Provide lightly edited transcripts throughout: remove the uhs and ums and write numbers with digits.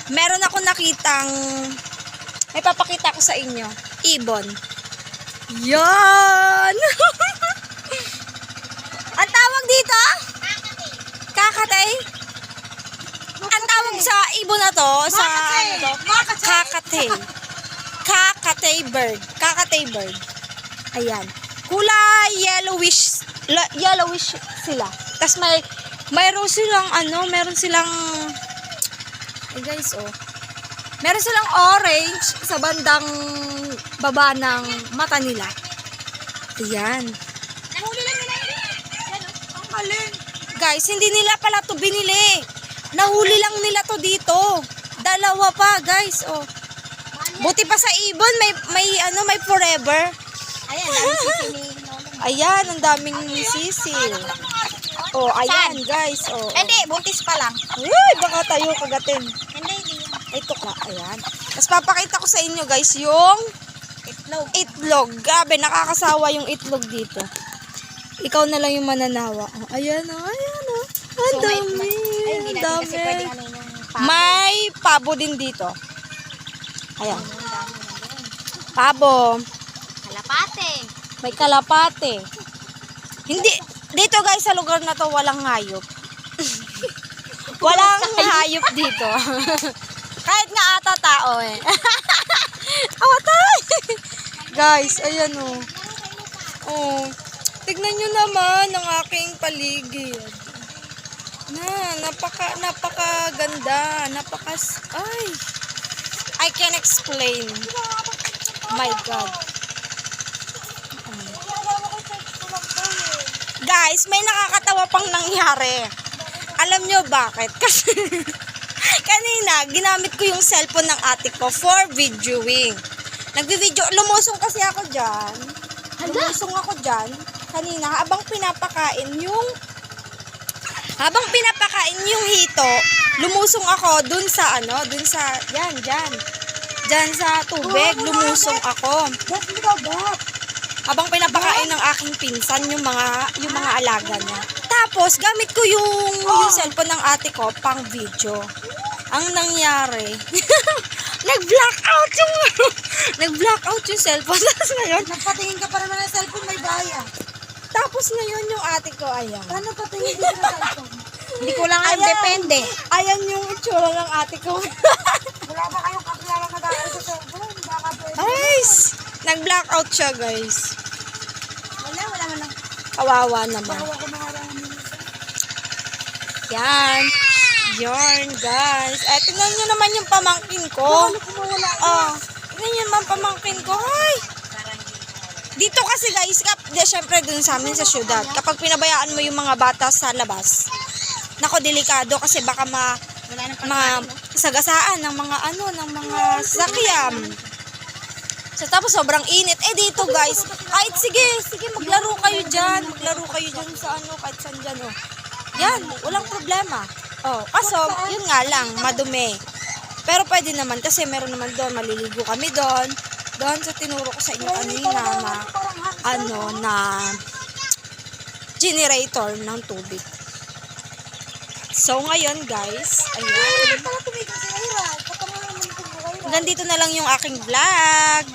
meron ako nakitang, may papakita ko sa inyo. Ibon. Yan! Ang tawag dito? Kakatay. Ang tawag sa ibon na to, sa ano to? Kakatay. Kakatay bird. Kakatay bird. Ayan. Kulay yellowish. Yellowish sila. Tapos mayroon silang meron silang guys, meron silang orange sa bandang baba ng mata nila. Ayan. Nahuli lang nila yun. Yan o. Ang galing. Guys, hindi nila pala to binili. Nahuli lang nila to dito. Dalawa pa, guys. Buti pa sa ibon, may forever. Ayan, dami sisi ni Lolo. Ayan, ang daming sisi. Ayan, guys. Hindi, buntis pa lang. Uy, baka tayo kagatin. Hindi. Ito ka, ayan. Tapos papakita ko sa inyo, guys, yung itlog. Grabe, nakakasawa yung itlog dito. Ikaw na lang yung mananawa. Ayan, ayan. Ang So, dami. hindi Ang natin kasi dami. pwedeng ano yung pabo. May pabo din dito. Ayan. Ang dami na doon. Pabo. Kalapate. May kalapate. Hindi. Dito guys, sa lugar na to, walang hayop. Walang hayop dito. Kahit nga ata tao eh. Atay! Guys, ayan tignan nyo naman ang aking paligid. Napakaganda. I can explain. My God. Guys, may nakakatawa pang nangyari. Alam nyo bakit? Kasi kanina, ginamit ko yung cellphone ng ate ko for videoing. Nagbi-video, lumusong kasi ako dyan. Lumusong ako dyan. Kanina, habang pinapakain yung hito, lumusong ako dun sa Diyan sa tubig, lumusong ako. Habang pinapakain ng aking pinsan yung mga alaga niya. Tapos gamit ko yung cellphone ng ate ko pang video. Ang nangyari, nag-blackout yung cellphone. Tapos ngayon, Nagpatingin ka pa naman ng cellphone, may baya. tapos ngayon yung ate ko, ayan. Paano patingin dito ng cellphone? Hindi ko lang alam, Ayan. depende. Ayan yung itsura ng ate ko. Wala ba kayong kakilala na dahil sa cellphone? Baka pwede. Guys, nag-blackout siya, guys. Wala man lang. Kawawa naman. Bawa ko maharami. Yan. Yarn, guys. Tingnan nyo naman yung pamangkin ko. Tingnan nyo naman pamangkin ko. Ay! Dito kasi guys, syempre dun sa amin sa syudad, kapag pinabayaan mo yung mga bata sa labas, nako, delikado kasi baka Wala nang sagasaan ng mga sasakyan. So, tapos sobrang init. Dito guys, kahit sige, maglaro kayo dyan sa kahit saan dyan, Yan, walang problema. Kaso, yun nga lang, madumi. Pero pwede naman kasi meron naman doon, maliligo kami doon. Doon sa tinuro ko sa inyo kanina na generator ng tubig. So, ngayon guys, ayan. Hanggang dito na lang yung aking vlog.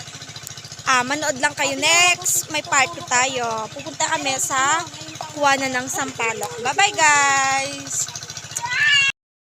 Manood lang kayo next. May party tayo. Pupunta kami sa Kuwanan ng Sampaloc. Bye-bye guys!